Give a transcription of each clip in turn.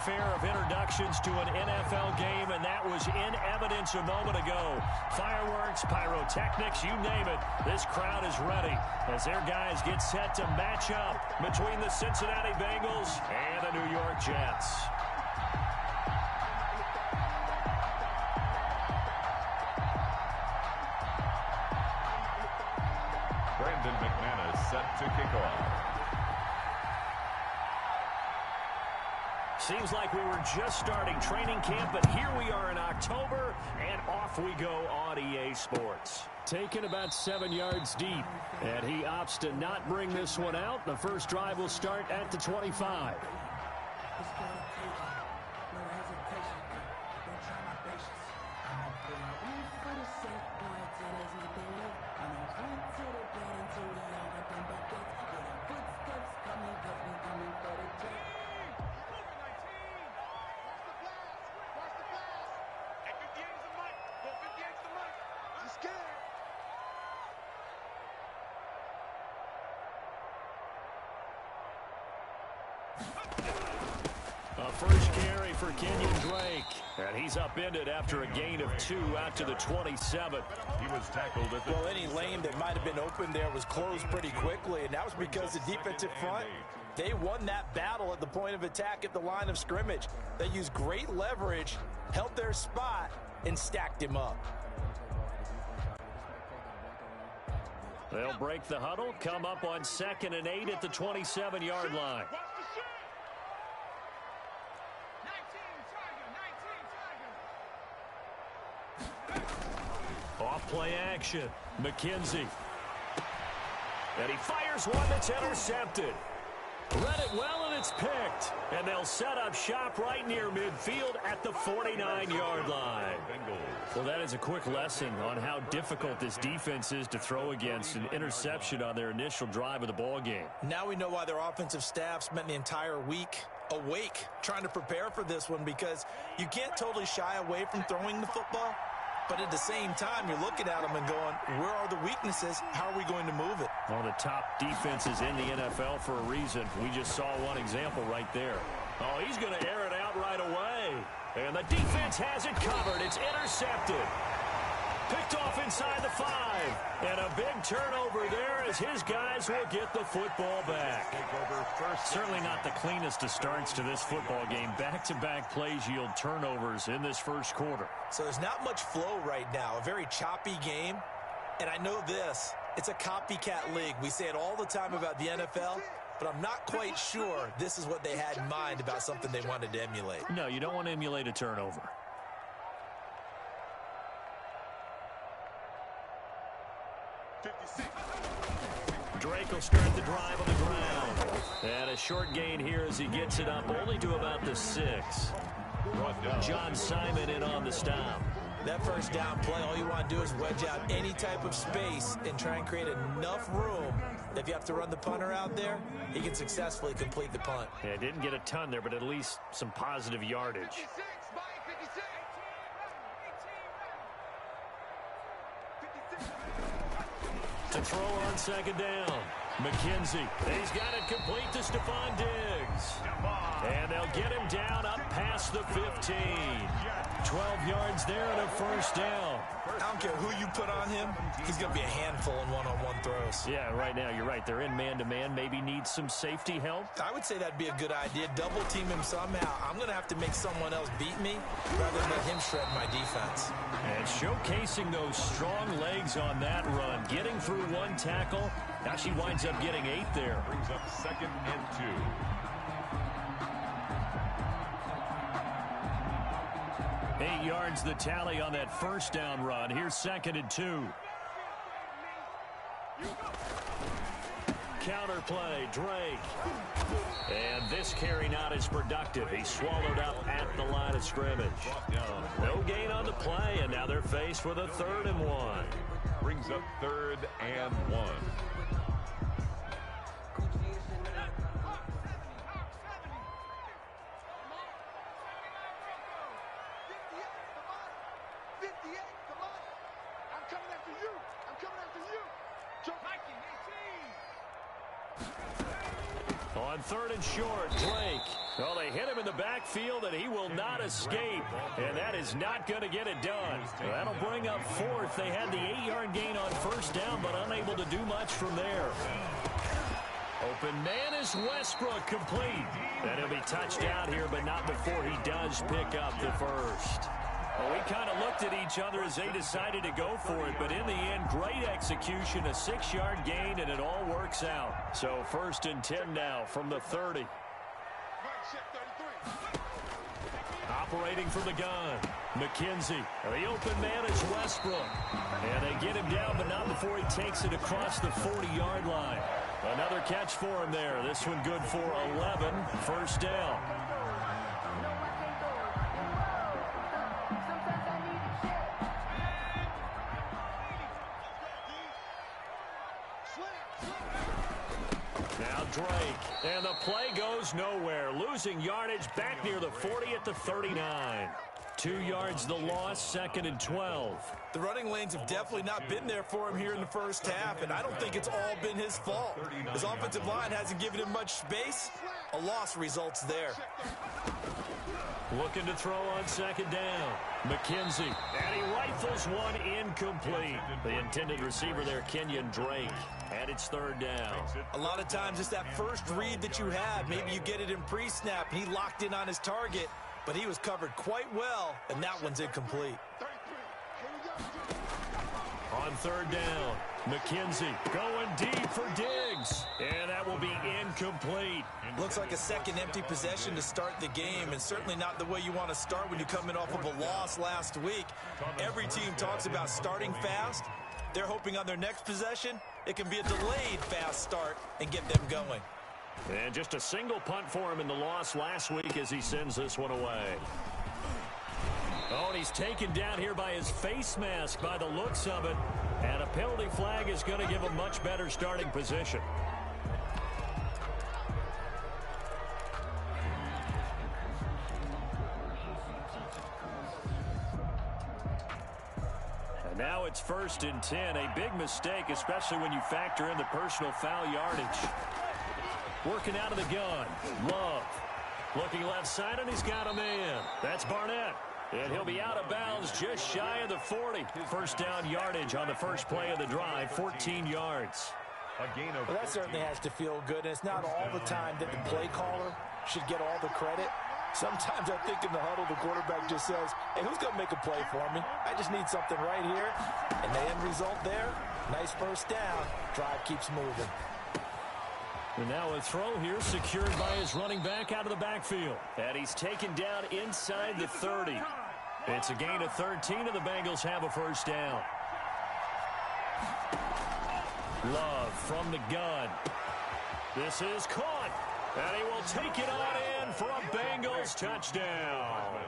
fanfare of introductions to an NFL game, and that was in evidence a moment ago. Fireworks, pyrotechnics, you name it. This crowd is ready as their guys get set to match up between the Cincinnati Bengals and the New York Jets. Brandon McManus set to kick off. Seems like we were just starting training camp, but here we are in October, and off we go on EA Sports. Taken about 7 yards deep, and he opts to not bring this one out. The first drive will start at the 25. A first carry for Kenyon Drake. And he's upended after a gain of 2 out to the 27. He was tackled at the... Well, any lane that might have been open there was closed pretty quickly, and that was because the defensive front, they won that battle at the point of attack at the line of scrimmage. They used great leverage, held their spot, and stacked him up. They'll break the huddle, come up on 2nd and 8 at the 27-yard line. Off-play action. McKenzie. And he fires one that's intercepted. Read it well, and it's picked. And they'll set up shop right near midfield at the 49-yard line. Well, that is a quick lesson on how difficult this defense is to throw against an interception on their initial drive of the ball game. Now we know why their offensive staff spent the entire week awake trying to prepare for this one, because you can't totally shy away from throwing the football. But at the same time, you're looking at them and going, where are the weaknesses? How are we going to move it? One of the top defenses in the NFL for a reason. We just saw one example right there. Oh, he's going to air it out right away. And the defense has it covered. It's intercepted. Picked off inside the 5. And a big turnover there as his guys will get the football back. Certainly not the cleanest of starts to this football game. Back-to-back plays yield turnovers in this first quarter. So there's not much flow right now. A very choppy game. And I know this. It's a copycat league. We say it all the time about the NFL. But I'm not quite sure this is what they had in mind about something they wanted to emulate. No, you don't want to emulate a turnover. Drake will start the drive on the ground. And a short gain here as he gets it up only to about the 6. John Simon in on the stop. That first down play, all you want to do is wedge out any type of space and try and create enough room. If you have to run the punter out there, he can successfully complete the punt. Yeah, didn't get a ton there, but at least some positive yardage. To throw on 2nd down. McKenzie. He's got it complete to Stephon Diggs. And they'll get him down up past the 15. 12 yards there and a first down. I don't care who you put on him. He's going to be a handful in one-on-one throws. Yeah, right now you're right. They're in man-to-man. Maybe needs some safety help. I would say that'd be a good idea. Double team him somehow. I'm going to have to make someone else beat me rather than let him shred my defense. And showcasing those strong legs on that run. Getting through one tackle. Now she winds up getting 8 there. Brings up 2nd and 2. 8 yards the tally on that first down run. Here's 2nd and 2. Counter play, Drake. And this carry not as productive. He's swallowed up at the line of scrimmage. No gain on the play, and now they're faced with a 3rd and 1. Brings up 3rd and 1. On 3rd and short, Drake. Well, they hit him in the backfield, and he will not escape. And that is not going to get it done. That'll bring up 4th. They had the 8-yard gain on 1st down, but unable to do much from there. Open man is Westbrook, complete. And he'll be touched out here, but not before he does pick up the first. Well, we kind of looked at each other as they decided to go for it, but in the end, great execution, a 6-yard gain, and it all works out. So 1st and 10 now from the 30. Operating from the gun, McKenzie. The open man is Westbrook. And they get him down, but not before he takes it across the 40-yard line. Another catch for him there. This one good for 11, 1st down. Now Drake, and the play goes nowhere. Losing yardage back near the 40 at the 39. 2 yards the loss, 2nd and 12. The running lanes have definitely not been there for him here in the first half, and I don't think it's all been his fault. His offensive line hasn't given him much space. A loss results there. Looking to throw on 2nd down. McKenzie, and he rifles one incomplete. The intended receiver there, Kenyon Drake. And it's 3rd down. A lot of times it's that first read that you have. Maybe you get it in pre-snap, and he locked in on his target, but he was covered quite well, and that one's incomplete. On 3rd down, McKenzie going deep for Diggs. And that will be incomplete. Looks like a second empty possession to start the game, and certainly not the way you want to start when you're coming off of a loss last week. Every team talks about starting fast. They're hoping on their next possession, it can be a delayed fast start and get them going. And just a single punt for him in the loss last week as he sends this one away. Oh, and he's taken down here by his face mask by the looks of it. And a penalty flag is going to give him much better starting position. And now it's 1st and 10. A big mistake, especially when you factor in the personal foul yardage. Working out of the gun. Love. Looking left side, and he's got a man. That's Barnett. And he'll be out of bounds just shy of the 40. 1st down yardage on the first play of the drive, 14 yards. Well, that certainly has to feel good, and it's not all the time that the play caller should get all the credit. Sometimes I think in the huddle, the quarterback just says, hey, who's going to make a play for me? I just need something right here. And the end result there, nice 1st down. Drive keeps moving. And now a throw here secured by his running back out of the backfield. And he's taken down inside the 30. It's a gain of 13, and the Bengals have a 1st down. Love from the gun. This is caught. And he will take it on in for a Bengals touchdown.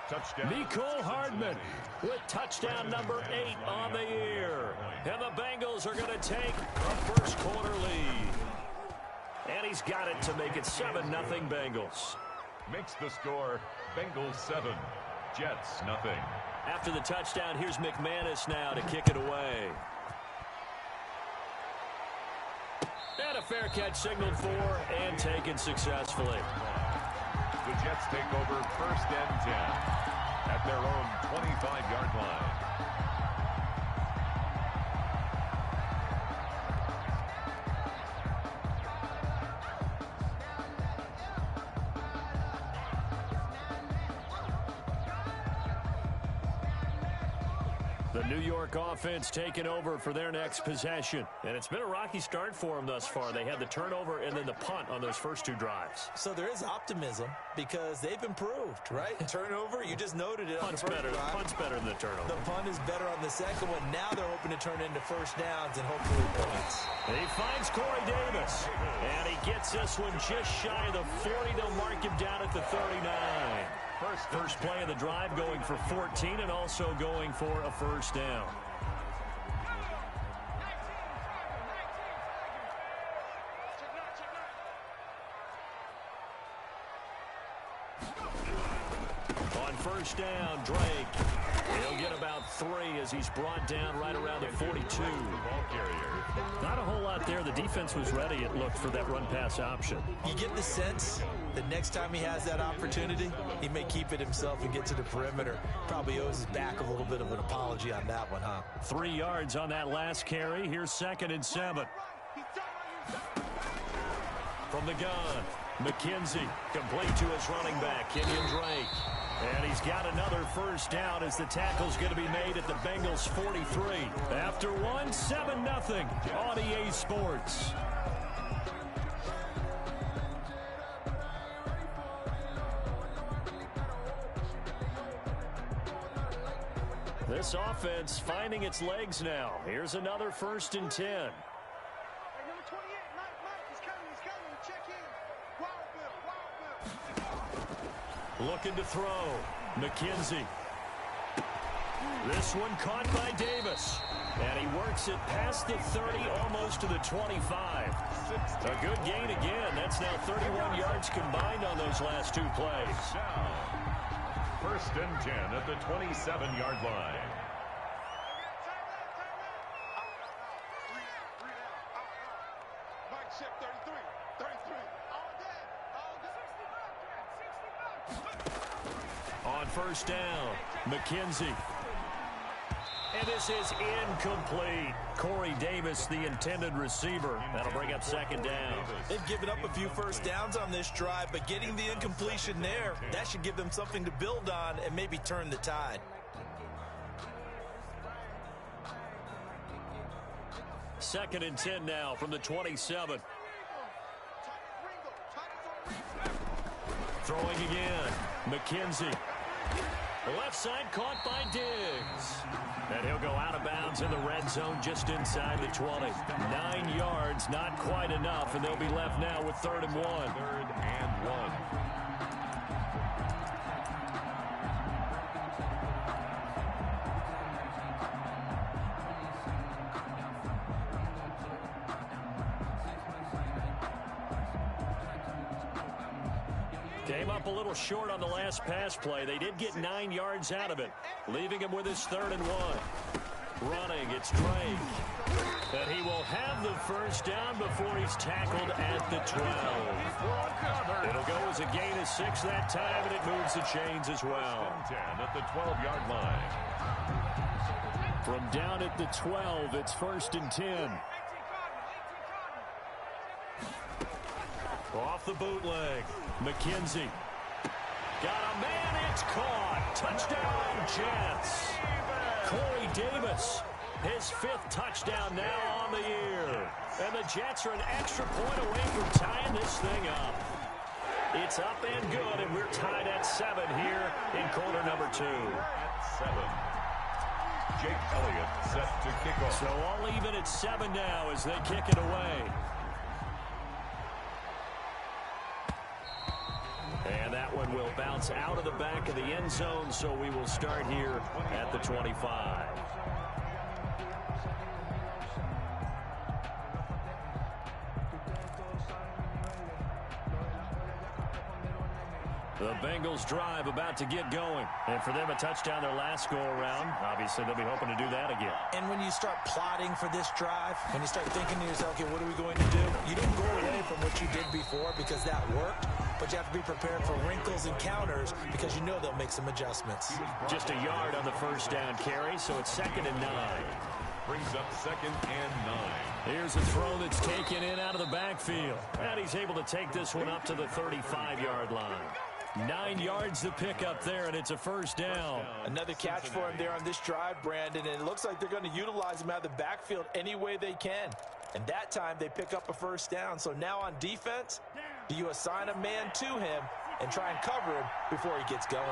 Mecole Hardman with touchdown number 8 on the year. And the Bengals are going to take a 1st quarter lead. And he's got it to make it 7-0 Bengals. Makes the score Bengals 7, Jets 0. After the touchdown, here's McManus now to kick it away. And a fair catch signaled for and taken successfully. The Jets take over 1st and 10 at their own 25-yard line. The New York offense taking over for their next possession. And it's been a rocky start for them thus far. They had the turnover and then the punt on those first 2 drives. So there is optimism because they've improved, right? Turnover, you just noted it. Punt's better than the turnover. The punt is better on the second one. Now they're hoping to turn into 1st downs and hopefully points. And he finds Corey Davis. And he gets this one just shy of the 40. They'll mark him down at the 39. First play of the drive going for 14 and also going for a 1st down. On 1st down, Drake. He'll get about 3 as he's brought down right around the 42. Ball carrier. Not a whole lot there. The defense was ready, it looked, for that run-pass option. You get the sense that next time he has that opportunity, he may keep it himself and get to the perimeter. Probably owes his back a little bit of an apology on that one, huh? 3 yards on that last carry. Here's 2nd and 7. From the gun, McKenzie, complete to his running back, Kenyon Drake. And he's got another first down as the tackle's going to be made at the Bengals 43. After one, 7-0 on EA Sports. This offense finding its legs now. Here's another 1st and 10. Looking to throw. McKenzie. This one caught by Davis. And he works it past the 30, almost to the 25. A good gain again. That's now 31 yards combined on those last 2 plays. 1st and 10 at the 27-yard line. On 1st down, McKenzie. And this is incomplete. Corey Davis, the intended receiver. That'll bring up 2nd down. They've given up a few first downs on this drive, but getting the incompletion there, that should give them something to build on and maybe turn the tide. 2nd and 10 now from the 27. Throwing again. McKenzie. Left side caught by Diggs. And he'll go out of bounds in the red zone just inside the 20. 9 yards, not quite enough, and they'll be left now with 3rd and 1. 3rd and 1. Came up a little short on the last pass play. They did get 9 yards out of it, leaving him with his 3rd and 1. Running, it's Drake. And he will have the first down before he's tackled at the 12. It'll go as a gain of 6 that time, and it moves the chains as well. 10 at the 12-yard line. From down at the 12, it's 1st and 10. Off the bootleg. McKenzie. Got a man, it's caught. Touchdown, Jets. Corey Davis, his 5th touchdown now on the year. And the Jets are an extra point away from tying this thing up. It's up and good, and we're tied at 7 here in quarter number 2. At 7. Jake Elliott set to kick off. So all even at 7 now as they kick it away. And that one will bounce out of the back of the end zone, so we will start here at the 25. The Bengals drive about to get going. And for them, a touchdown their last go-around. Obviously, they'll be hoping to do that again. And when you start plotting for this drive, when you start thinking to yourself, okay, what are we going to do? You don't go away from what you did before because that worked, but you have to be prepared for wrinkles and counters because you know they'll make some adjustments. Just a yard on the first down carry, so it's 2nd and 9. Brings up 2nd and 9. Here's a throw that's taken in out of the backfield. And he's able to take this one up to the 35-yard line. 9 yards to pick up there, and it's a first down. Another catch for him there on this drive, Brandon, and it looks like they're going to utilize him out of the backfield any way they can. And that time they pick up a first down. So now on defense, do you assign a man to him and try and cover him before he gets going?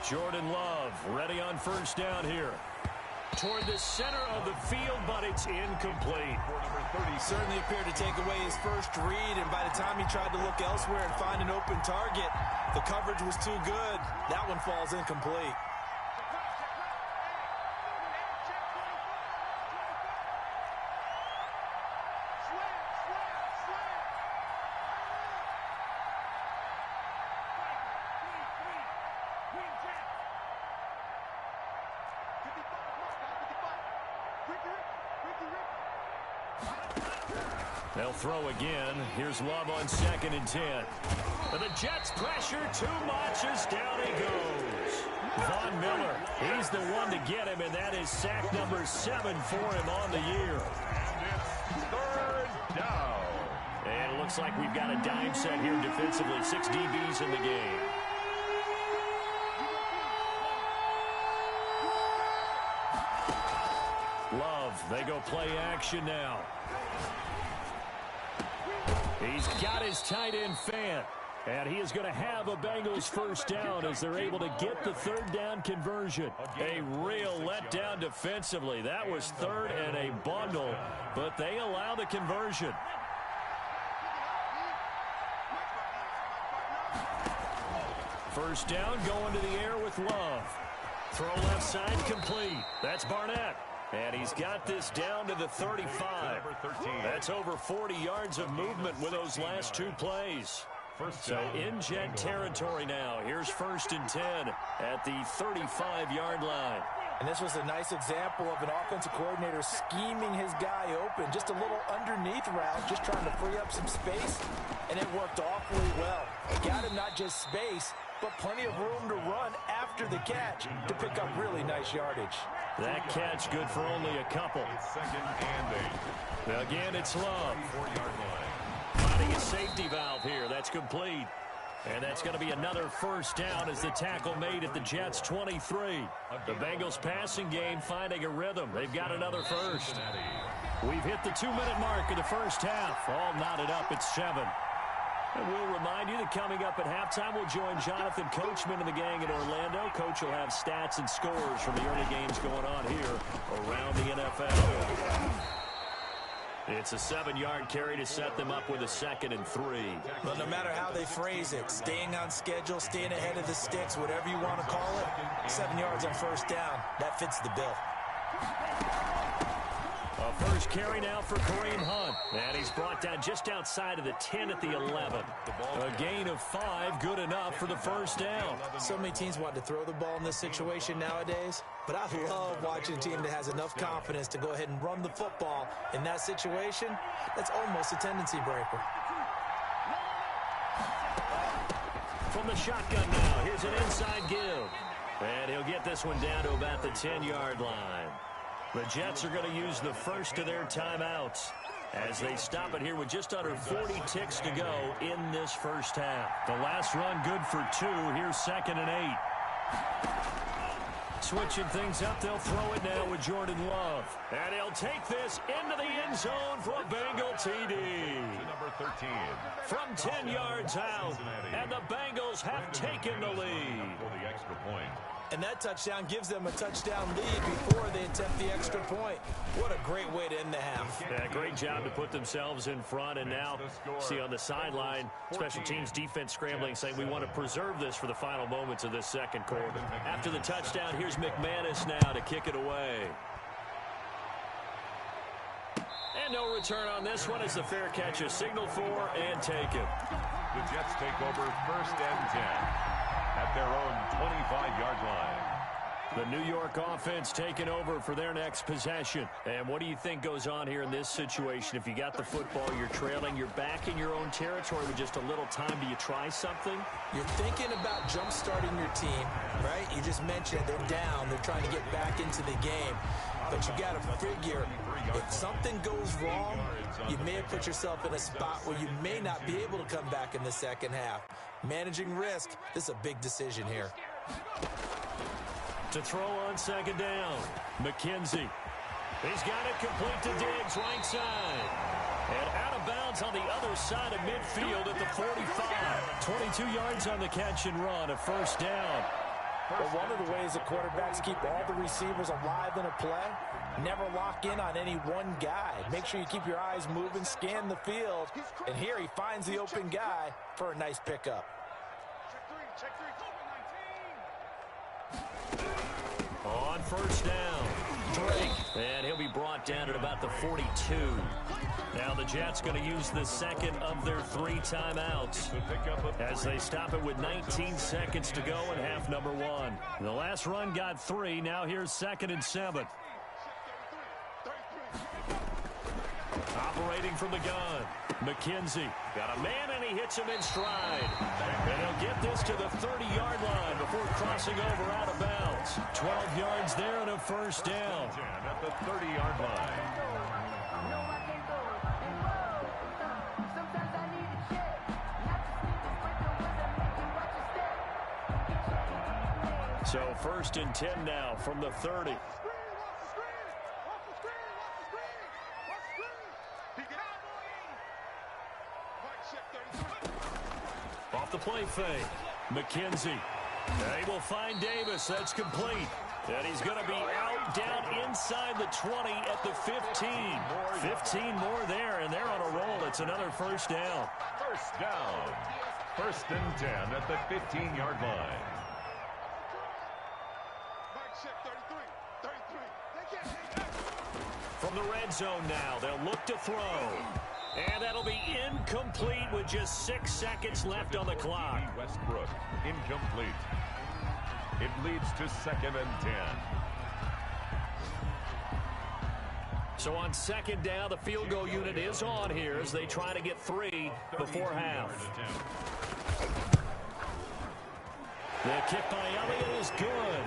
Jordan Love ready on first down here. Toward the center of the field, but it's incomplete. Certainly appeared to take away his first read, and by the time he tried to look elsewhere and find an open target, the coverage was too good. That one falls incomplete. They'll throw again. Here's Love on 2nd and 10. And the Jets pressure too much as down he goes. Von Miller, he's the one to get him, and that is sack number 7 for him on the year. And it's 3rd down. And it looks like we've got a dime set here defensively. 6 DBs in the game. Love, they go play action now. He's got his tight end Fant. And he is going to have a Bengals first down as they're able to get the 3rd down conversion. A real letdown defensively. That was 3rd and a bundle, but they allow the conversion. First down going to the air with Love. Throw left side complete. That's Barnett. And he's got this down to the 35. That's over 40 yards of movement with those last 2 plays. So in Jet territory now. Here's 1st and 10 at the 35-yard line. And this was a nice example of an offensive coordinator scheming his guy open. Just a little underneath route, just trying to free up some space. And it worked awfully well. Got him not just space, but plenty of room to run after the catch to pick up really nice yardage. That catch good for only a couple. 2nd and 8. Again, it's Love. 4-yard line. Finding a safety valve here. That's complete. And that's going to be another first down as the tackle made at the Jets' 23. The Bengals passing game finding a rhythm. They've got another first. We've hit the 2-minute mark of the first half. All knotted up at 7. And we'll remind you that coming up at halftime, we'll join Jonathan Coachman and the gang in Orlando. Coach will have stats and scores from the early games going on here around the NFL. It's a 7-yard carry to set them up with a 2nd and 3. Well, no matter how they phrase it, staying on schedule, staying ahead of the sticks, whatever you want to call it, 7 yards on first down, that fits the bill. A first carry now for Kareem Hunt. And he's brought down just outside of the 10 at the 11. A gain of 5, good enough for the first down. So many teams want to throw the ball in this situation nowadays, but I love watching a team that has enough confidence to go ahead and run the football. In that situation, that's almost a tendency breaker. From the shotgun now, here's an inside give. And he'll get this one down to about the 10-yard line. The Jets are going to use the first of their timeouts as they stop it here with just under 40 ticks to go in this first half. The last run good for 2. Here's 2nd and 8. Switching things up, they'll throw it now with Jordan Love. And he'll take this into the end zone for a Bengal TD. Number 13. From 10 yards out, and the Bengals have taken the lead. For the extra point. And that touchdown gives them a touchdown lead before they attempt the extra point. What a great way to end the half. Yeah, great job to put themselves in front. And now, see on the sideline, special teams defense scrambling, saying we want to preserve this for the final moments of this second quarter. After the touchdown, here's McManus now to kick it away. And no return on this one as the fair catch is signaled for and taken. The Jets take over 1st and 10. At their own 25-yard line. The New York offense taking over for their next possession. And what do you think goes on here in this situation? If you got the football, you're trailing, you're back in your own territory with just a little time. Do you try something? You're thinking about jump-starting your team, right? You just mentioned they're down. They're trying to get back into the game. But you got to figure, if something goes wrong, you may have put yourself in a spot where you may not be able to come back in the second half. Managing risk, this is a big decision here. To throw on 2nd down, McKenzie. He's got it complete to Diggs, right side. And out of bounds on the other side of midfield at the 45. 22 yards on the catch and run, a first down. Well, one of the ways that quarterbacks keep all the receivers alive in a play, never lock in on any one guy. Make sure you keep your eyes moving, scan the field, and here he finds the open guy for a nice pickup. On first down, Drake, and he'll be brought down at about the 42. Now the Jets going to use the second of their 3 timeouts as they stop it with 19 seconds to go in half number 1. The last run got 3. Now here's 2nd and 7. Operating from the gun, McKenzie. Got a man, and he hits him in stride. And he'll get this to the 30-yard line before crossing over out of bounds. 12 yards there and a first down. At the 30-yard line. So 1st and 10 now from the 30. Off the play fake, McKenzie. And he will find Davis. That's complete. And he's going to be out down inside the 20 at the 15. 15 more there, and they're on a roll. It's another first down. First down. 1st and 10 at the 15-yard line. From the red zone now, they'll look to throw. And that'll be incomplete with just 6 seconds left on the clock. Westbrook, incomplete. It leads to 2nd and 10. So on 2nd down, the field goal unit is on here as they try to get 3 before half. The kick by Elliott is good.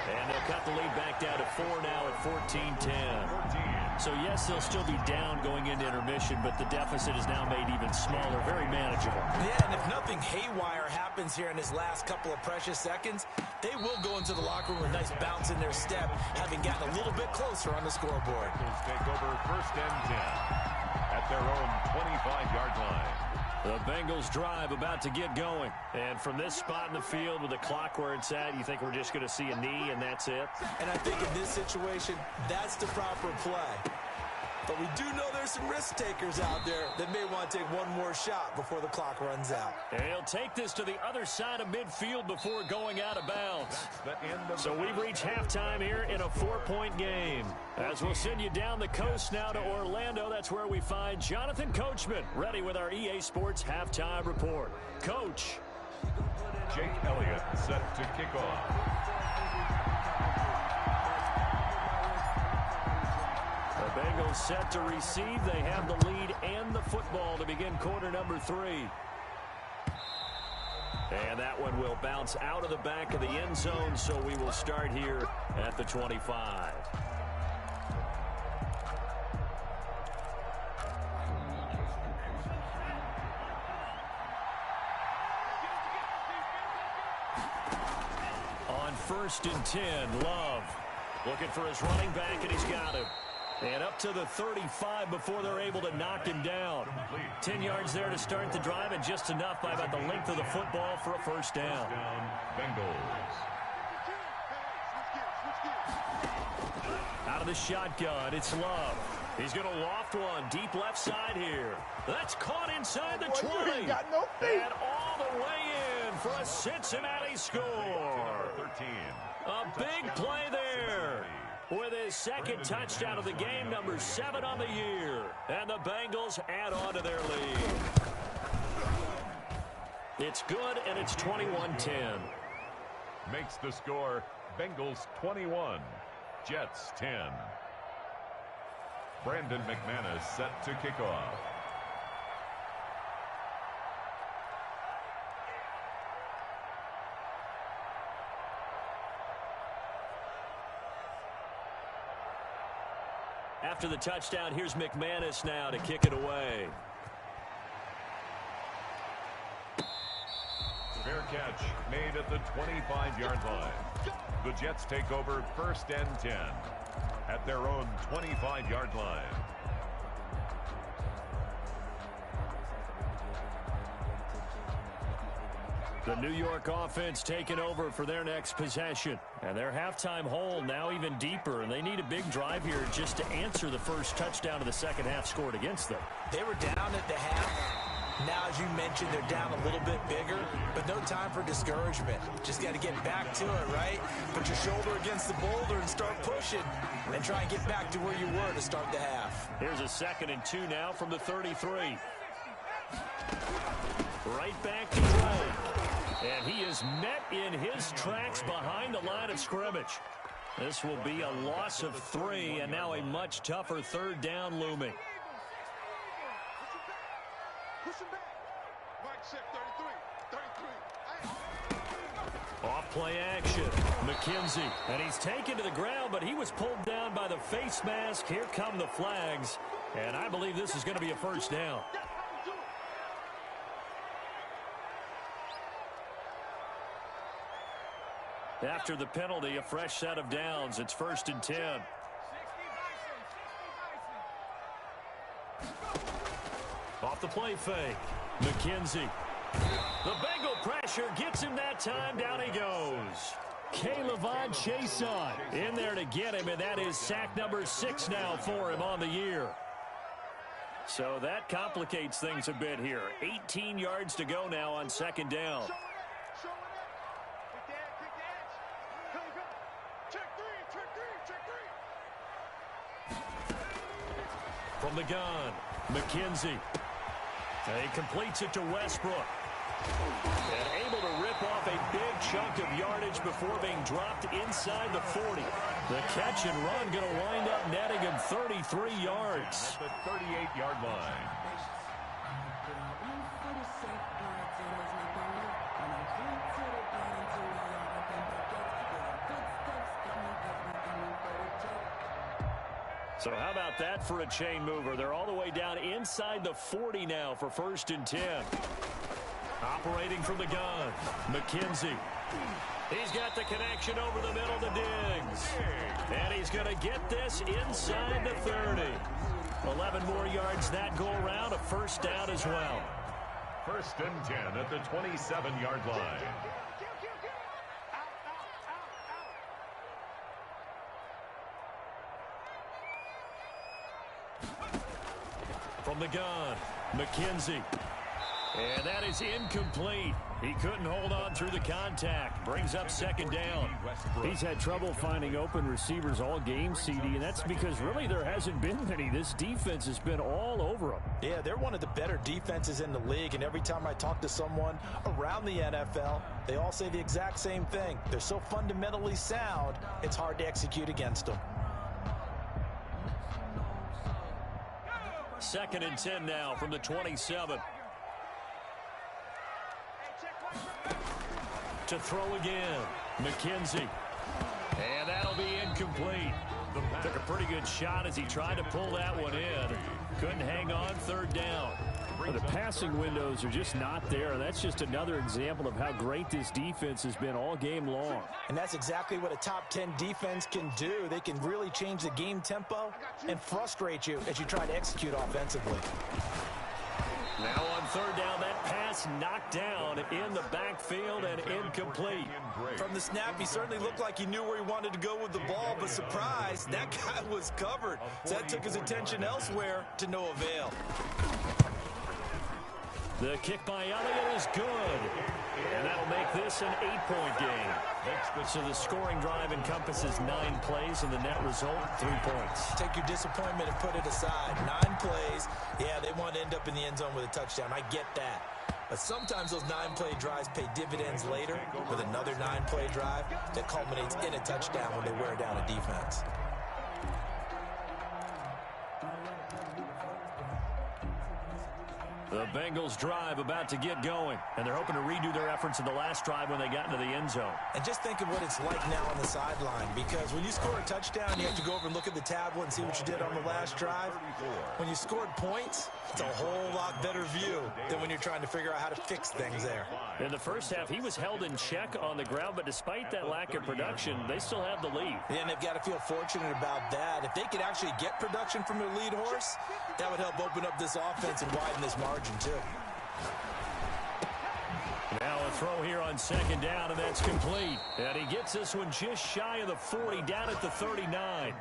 And they'll cut the lead back down to 4 now at 14-10. So, yes, they'll still be down going into intermission, but the deficit is now made even smaller, very manageable. Yeah, and if nothing haywire happens here in his last couple of precious seconds, they will go into the locker room with a nice bounce in their step, having gotten a little bit closer on the scoreboard. Take over 1st and 10 at their own 25-yard line. The Bengals drive about to get going. And from this spot in the field with the clock where it's at, you think we're just going to see a knee and that's it? And I think in this situation, that's the proper play. But we do know there's some risk takers out there that may want to take one more shot before the clock runs out. And he'll take this to the other side of midfield before going out of bounds. So we've reached halftime here in a 4-point game. As we'll send you down the coast now to Orlando, that's where we find Jonathan Coachman, ready with our EA Sports halftime report. Coach. Jake Elliott set to kick off. The Bengals set to receive. They have the lead and the football to begin quarter number 3. And that one will bounce out of the back of the end zone, so we will start here at the 25. On 1st and 10, Love looking for his running back, and he's got him. And up to the 35 before they're able to knock him down. 10 yards there to start the drive, and just enough by about the length of the football for a first down. Bengals. Out of the shotgun, it's Love. He's going to loft one deep left side here. That's caught inside the 20. Got no feet. And all the way in for a Cincinnati score. 13. A big play there. With his 2nd touchdown of the game, number 7 on the year. And the Bengals add on to their lead. It's good, and it's 21-10. Makes the score Bengals 21, Jets 10. Brandon McManus set to kick off. After the touchdown, here's McManus now to kick it away. Fair catch made at the 25-yard line. The Jets take over 1st and 10 at their own 25-yard line. The New York offense taking over for their next possession. And their halftime hole now even deeper, and they need a big drive here just to answer the first touchdown of the second half scored against them. They were down at the half. Now, as you mentioned, they're down a little bit bigger, but no time for discouragement. Just got to get back to it, right? Put your shoulder against the boulder and start pushing, and try and get back to where you were to start the half. Here's a 2nd and 2 now from the 33. Right back to Drake. And he is met in his tracks behind the line of scrimmage. This will be a loss of 3, and now a much tougher 3rd down looming. Off play action. McKenzie. And he's taken to the ground, but he was pulled down by the face mask. Here come the flags. And I believe this is going to be a first down. After the penalty, a fresh set of downs. It's 1st and 10. Off the play fake. McKenzie. The Bengal pressure gets him that time. Down he goes. K'Lavon Chaisson in there to get him, and that is sack number 6 now for him on the year. So that complicates things a bit here. 18 yards to go now on 2nd down. From the gun, McKenzie. He completes it to Westbrook. And able to rip off a big chunk of yardage before being dropped inside the 40. The catch and run going to wind up netting him 33 yards. At the 38-yard line. So how about that for a chain mover? They're all the way down inside the 40 now for 1st and 10. Operating from the gun, McKenzie. He's got the connection over the middle to Diggs. And he's going to get this inside the 30. 11 more yards that go around, a first down as well. 1st and 10 at the 27-yard line. From the gun, McKenzie. And that is incomplete. He couldn't hold on through the contact. Brings up 2nd down. He's had trouble finding open receivers all game, CD, and that's because really there hasn't been many. This defense has been all over him. Yeah, they're one of the better defenses in the league, and every time I talk to someone around the NFL, they all say the exact same thing. They're so fundamentally sound, it's hard to execute against them. 2nd and 10 now from the 27. To throw again, McKenzie. And that'll be incomplete. Took a pretty good shot as he tried to pull that one in. Couldn't hang on, 3rd down. Well, the passing windows are just not there. That's just another example of how great this defense has been all game long. And that's exactly what a top 10 defense can do. They can really change the game tempo and frustrate you as you try to execute offensively. Now on 3rd down, that pass knocked down in the backfield and incomplete. From the snap, he certainly looked like he knew where he wanted to go with the ball, but surprise, that guy was covered. So that took his attention elsewhere to no avail. The kick by Elliott is good. And that'll make this an 8-point game. So the scoring drive encompasses 9 plays, and the net result, 3 points. Take your disappointment and put it aside. 9 plays. Yeah, they want to end up in the end zone with a touchdown. I get that. But sometimes those 9-play drives pay dividends later with another 9-play drive that culminates in a touchdown when they wear down a defense. The Bengals drive about to get going, and they're hoping to redo their efforts in the last drive when they got into the end zone. And just think of what it's like now on the sideline, because when you score a touchdown, you have to go over and look at the tablet and see what you did on the last drive. When you scored points, it's a whole lot better view than when you're trying to figure out how to fix things there. In the first half, he was held in check on the ground, but despite that lack of production, they still have the lead. And they've got to feel fortunate about that. If they could actually get production from their lead horse, that would help open up this offense and widen this margin too. Now a throw here on 2nd down, and that's complete. And he gets this one just shy of the 40, down at the 39.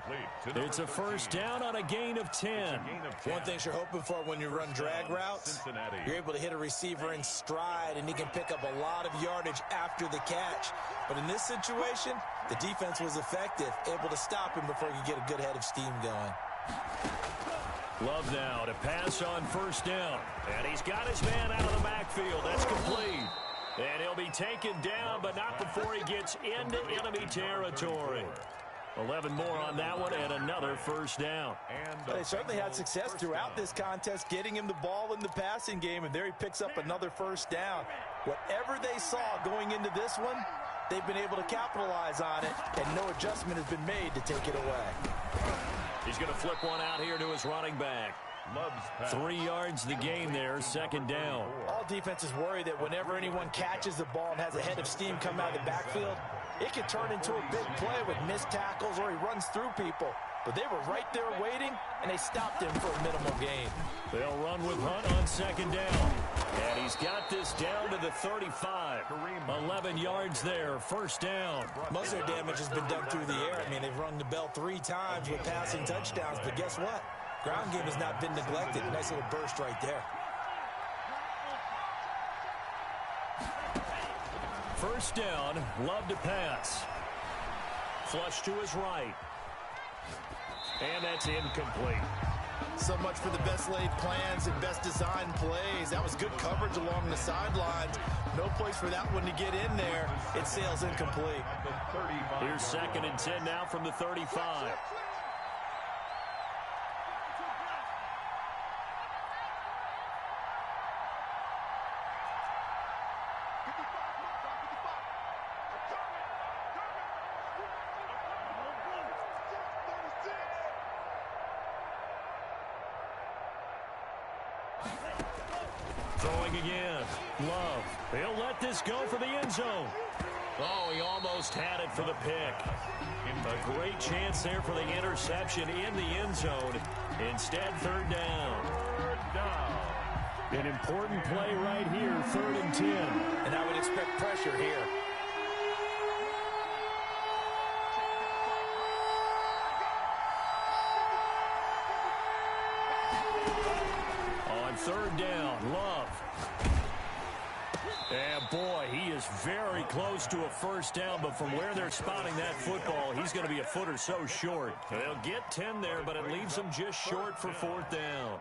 It's a first down on a gain of 10. One thing you're hoping for when you run drag routes, you're able to hit a receiver in stride, and he can pick up a lot of yardage after the catch. But in this situation, the defense was effective, able to stop him before he could get a good head of steam going. Love now to pass on 1st down. And he's got his man out of the backfield. That's complete. And he'll be taken down, but not before he gets into enemy territory. 11 more on that one and another first down. Well, they certainly had success throughout this contest, getting him the ball in the passing game, and there he picks up another first down. Whatever they saw going into this one, they've been able to capitalize on it, and no adjustment has been made to take it away. He's going to flip one out here to his running back. 3 yards the gain there, second down. All defenses worry that whenever anyone catches the ball and has a head of steam come out of the backfield, it can turn into a big play with missed tackles or he runs through people. But they were right there waiting, and they stopped him for a minimal gain. They'll run with Hunt on second down. And he's got this down to the 35. 11 yards there, first down. Most of their damage has been done through the air. I mean, they've rung the bell 3 times with passing touchdowns, but guess what? Ground game has not been neglected. Nice little burst right there. First down, Love to pass. Flush to his right. And that's incomplete. So much for the best laid plans and best designed plays. That was good coverage along the sidelines. No place for that one to get in there. It sails incomplete. Here's second and 10 now from the 35. Throwing again. Love. He'll let this go for the end zone. Oh, he almost had it for the pick. A great chance there for the interception in the end zone. Instead, third down. An important play right here, 3rd and 10. And I would expect pressure here. On third down, Love. And boy, he is very close to a first down, but from where they're spotting that football, he's going to be a foot or so short. They'll get 10 there, but it leaves them just short for 4th down.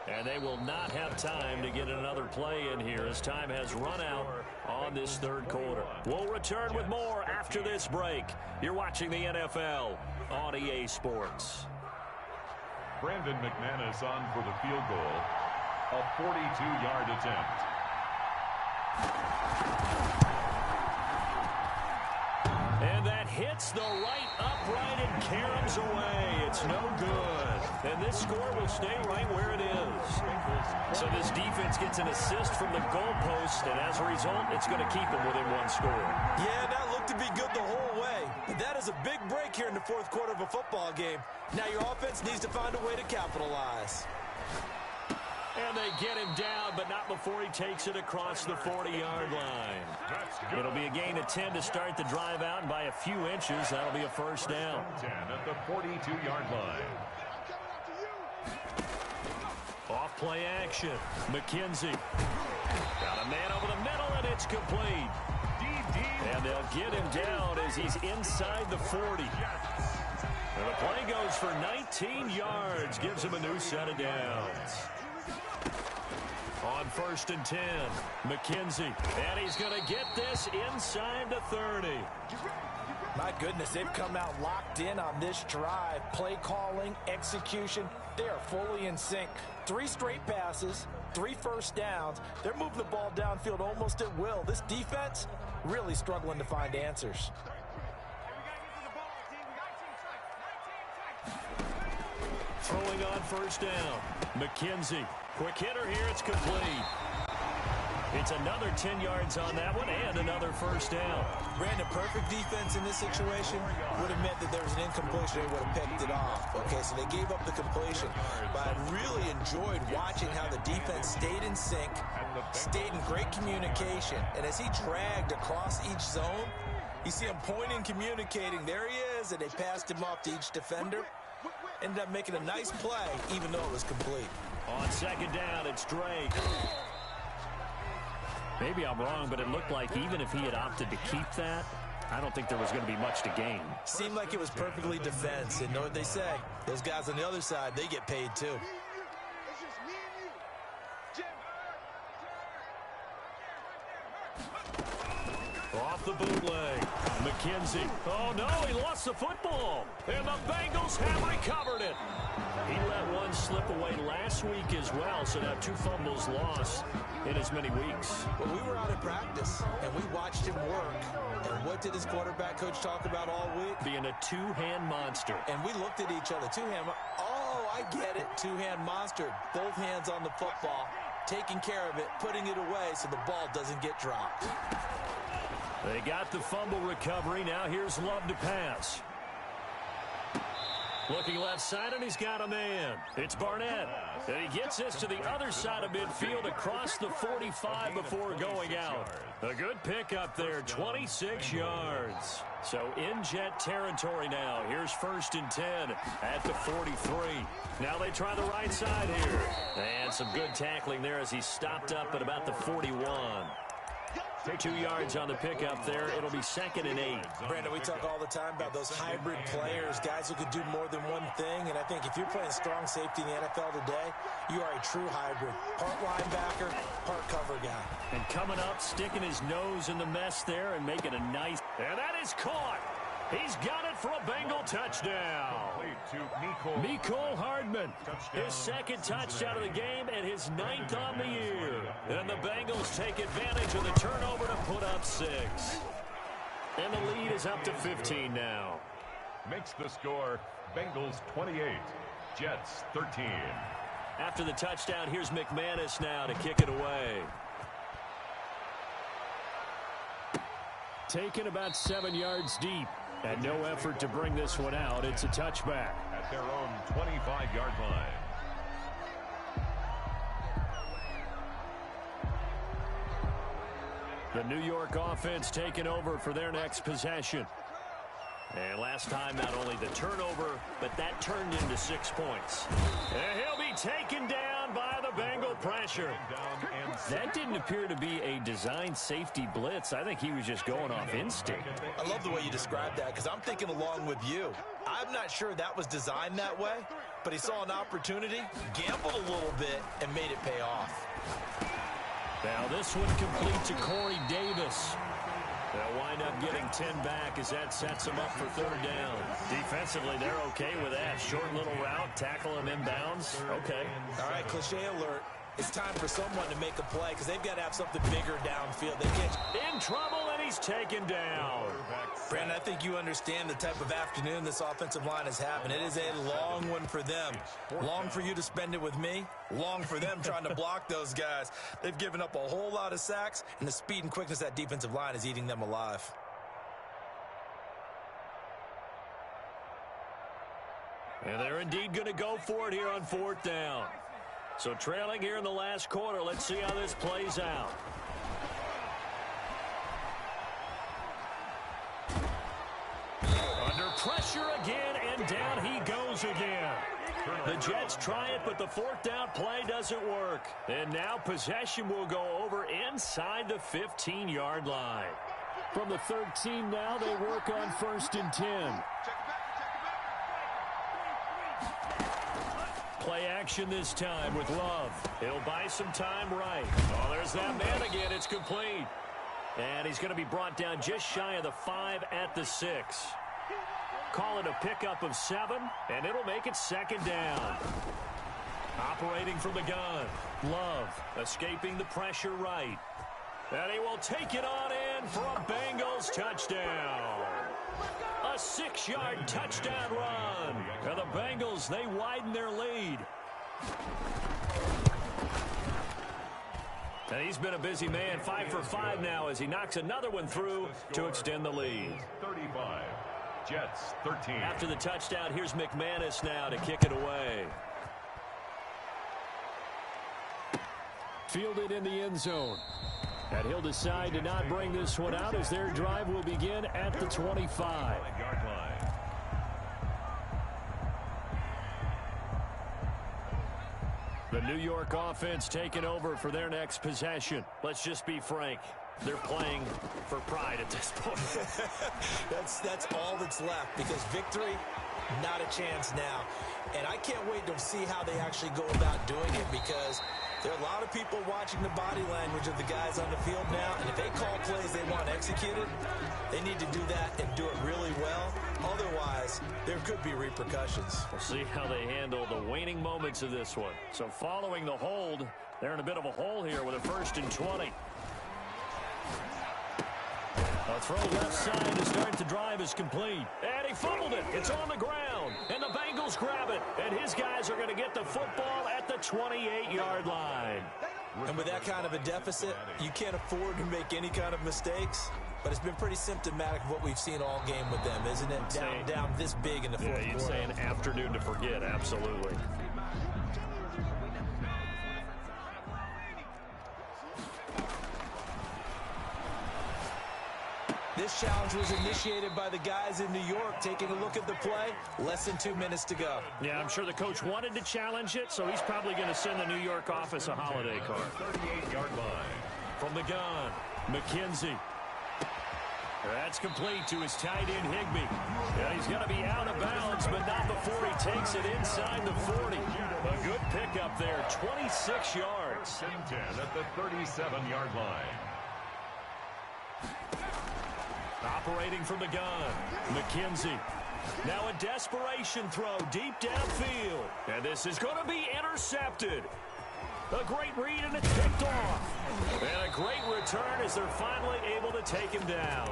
And they will not have time to get another play in here as time has run out on this 3rd quarter. We'll return with more after this break. You're watching the NFL on EA Sports. Brandon McManus on for the field goal. A 42-yard attempt. And that hits the right upright and caroms away. It's no good. And this score will stay right where it is. So this defense gets an assist from the goalpost, and as a result, it's going to keep them within 1 score. Yeah, that looked to be good the whole way. But that is a big break here in the 4th quarter of a football game. Now your offense needs to find a way to capitalize. And they get him down, but not before he takes it across the 40-yard line. It'll be a gain of 10 to start the drive out, and by a few inches, that'll be a first down. 10 at the 42-yard line. Off play action. McKenzie. Got a man over the middle, and it's complete. And they'll get him down as he's inside the 40. And the play goes for 19 yards. Gives him a new set of downs. On 1st and 10, McKenzie. And he's going to get this inside the 30. My goodness, they've come out locked in on this drive. Play calling, execution, they are fully in sync. 3 straight passes, 3 first downs. They're moving the ball downfield almost at will. This defense really struggling to find answers. Throwing on first down, McKenzie. Quick hitter here, it's complete. It's another 10 yards on that one and another first down. Brandon, perfect defense in this situation would have meant that there was an incompletion. They would have picked it off. Okay, so they gave up the completion. But I really enjoyed watching how the defense stayed in sync, stayed in great communication. And as he dragged across each zone, you see him pointing, communicating. There he is, and they passed him off to each defender. Ended up making a nice play, even though it was complete. On second down, it's Drake. Maybe I'm wrong, but it looked like even if he had opted to keep that, I don't think there was going to be much to gain. Seemed like it was perfectly defense. And know what they say? Those guys on the other side, they get paid too. Off the bootleg. McKenzie. Oh, no, he lost the football. And the Bengals have recovered it. He let one slip away last week as well, so now 2 fumbles lost in as many weeks. Well, we were out at practice, and we watched him work. And what did his quarterback coach talk about all week? Being a two-hand monster. And we looked at each other. Two-hand. Oh, I get it. Two-hand monster. Both hands on the football, taking care of it, putting it away so the ball doesn't get dropped. They got the fumble recovery. Now here's Love to pass. Looking left side, and he's got a man. It's Barnett. And he gets this to the other side of midfield across the 45 before going out. A good pickup there, 26 yards. So in Jet territory now. Here's 1st and 10 at the 43. Now they try the right side here. And some good tackling there as he stopped up at about the 41. 2 yards on the pickup there. It'll be 2nd and 8. Brandon, we talk all the time about those hybrid players, guys who could do more than one thing. And I think if you're playing strong safety in the NFL today, you are a true hybrid. Part linebacker, part cover guy. And coming up, sticking his nose in the mess there and making a nice... And that is caught. He's got it for a Bengal touchdown. Mecole Hardman, his 2nd touchdown of the game and his 9th on the year. And the Bengals take advantage of the turnover to put up 6. And the lead is up to 15 now. Makes the score Bengals 28, Jets 13. After the touchdown, here's McManus now to kick it away. Taken about 7 yards deep. And no effort to bring this one out. It's a touchback. At their own 25-yard line. The New York offense taking over for their next possession. And last time, not only the turnover, but that turned into 6 points. And he'll be taken down by the Bengal pressure. That didn't appear to be a designed safety blitz. I think he was just going off instinct. I love the way you described that because I'm thinking along with you. I'm not sure that was designed that way, but he saw an opportunity, gambled a little bit, and made it pay off. Now this one complete to Corey Davis. They'll wind up getting 10 back as that sets them up for 3rd down. Defensively, they're okay with that. Short little route, tackle him inbounds. Okay. All right, cliche alert. It's time for someone to make a play because they've got to have something bigger downfield. They can't. In trouble, and he's taken down. Brandon, I think you understand the type of afternoon this offensive line is having. It is a long one for them. Long for you to spend it with me. Long for them trying to block those guys. They've given up a whole lot of sacks, and the speed and quickness of that defensive line is eating them alive. And they're indeed going to go for it here on 4th down. So trailing here in the last quarter. Let's see how this plays out. Under pressure again, and down he goes again. The Jets try it, but the 4th down play doesn't work. And now possession will go over inside the 15-yard line. From the 13 now, they work on 1st and 10. Play action this time with Love. He'll buy some time right. Oh, there's that man again. It's complete. And he's going to be brought down just shy of the 5 at the 6. Call it a pickup of 7, and it'll make it 2nd down. Operating from the gun. Love escaping the pressure right. And he will take it on in for a Bengals touchdown. A 6-yard touchdown run. And the Bengals, they widen their lead. And he's been a busy man, 5 for 5 now as he knocks another one through to extend the lead. 35, Jets 13. After the touchdown, here's McManus now to kick it away. Fielded in the end zone. And he'll decide to not bring this one out as their drive will begin at the 25. The New York offense taking over for their next possession. Let's just be frank. They're playing for pride at this point. That's all that's left, because victory, not a chance now. And I can't wait to see how they actually go about doing it, because there are a lot of people watching the body language of the guys on the field now, and if they call plays they want executed, they need to do that and do it really well. Otherwise, there could be repercussions. We'll see how they handle the waning moments of this one. So following the hold, they're in a bit of a hole here with a 1st and 20. A throw left side to start the drive is complete. And he fumbled it. It's on the ground. And the Bengals grab it. And his guys are going to get the football at the 28-yard line. And with that kind of a deficit, you can't afford to make any kind of mistakes. But it's been pretty symptomatic of what we've seen all game with them, isn't it? Down this big in the fourth quarter. You'd say an afternoon to forget, absolutely. This challenge was initiated by the guys in New York. Taking a look at the play, less than 2 minutes to go. Yeah, I'm sure the coach wanted to challenge it, so he's probably going to send the New York office a holiday card. 38-yard line. From the gun, McKenzie. That's complete to his tight end, Higbee. Yeah, he's going to be out of bounds, but not before he takes it inside the 40. A good pickup there, 26 yards. 10 at the 37-yard line. Operating from the gun, McKenzie. Now a desperation throw deep downfield. And this is going to be intercepted. A great read, and it's picked off. And a great return as they're finally able to take him down.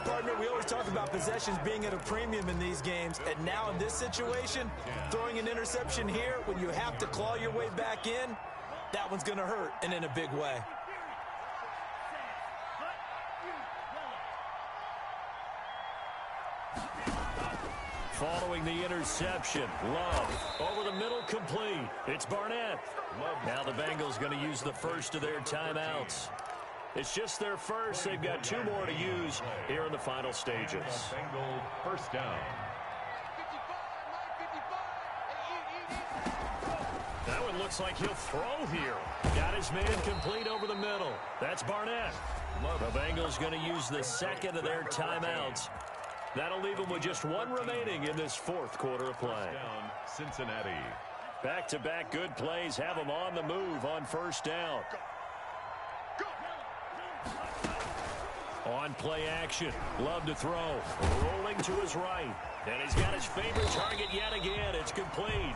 Partner, we always talk about possessions being at a premium in these games. And now in this situation, throwing an interception here when you have to claw your way back in, that one's going to hurt, and in a big way. Following the interception, Love over the middle, complete. It's Barnett. Now the Bengals going to use the first of their timeouts. It's just their first. They've got 2 more to use here in the final stages. Bengal first down. That one looks like he'll throw here. Got his man complete over the middle. That's Barnett. The Bengals going to use the second of their timeouts. That'll leave them with just 1 remaining in this 4th quarter of play. Down, Cincinnati. Back-to-back good plays have them on the move on first down. On play action, Love to throw, rolling to his right. And he's got his favorite target yet again. It's complete.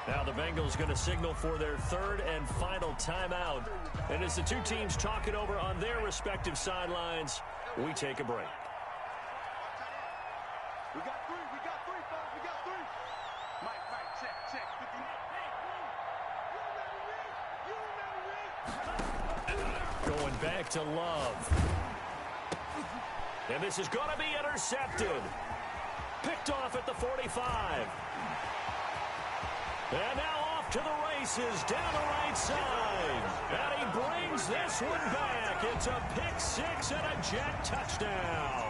Now the Bengals going to signal for their 3rd and final timeout. And as the 2 teams talk it over on their respective sidelines, we take a break. We got 3, folks. We got 3. Mike, check. Going back to Love. And this is going to be intercepted. Picked off at the 45. And now off to the races down the right side. And he brings this one back. It's a pick 6 and a Jet touchdown.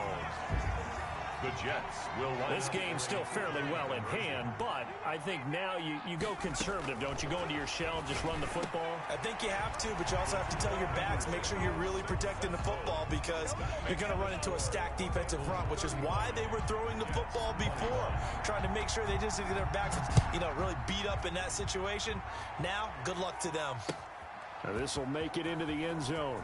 The Jets will line. This game's still fairly well in hand, but I think now you go conservative, don't you? Go into your shell and just run the football? I think you have to, but you also have to tell your backs, make sure you're really protecting the football, because you're going to run into a stacked defensive front, which is why they were throwing the football before, trying to make sure they just get their backs, really beat up in that situation. Now, good luck to them. Now this will make it into the end zone.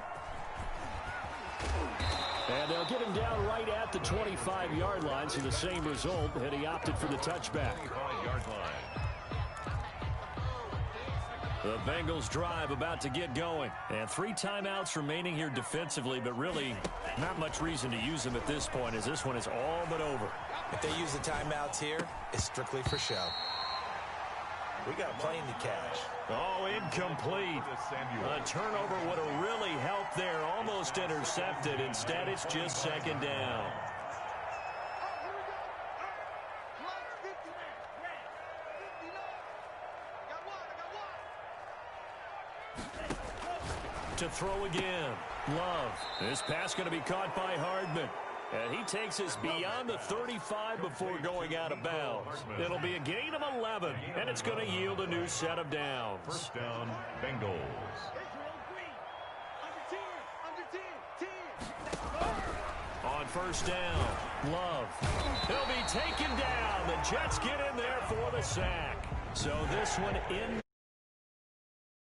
And they'll get him down right at the 25-yard line, so the same result, and he opted for the touchback. 25-yard line. The Bengals drive about to get going. And 3 timeouts remaining here defensively, but really not much reason to use them at this point, as this one is all but over. If they use the timeouts here, it's strictly for show. We got a plane to catch. Oh, incomplete. A turnover would have really helped there. Almost intercepted. Instead, it's just 2nd down. To throw again. Love. This pass going to be caught by Hardman. And he takes us beyond the 35 before going out of bounds. It'll be a gain of 11, and it's going to yield a new set of downs. First down, Bengals. first down. Love. He'll be taken down. The Jets get in there for the sack. So this one in.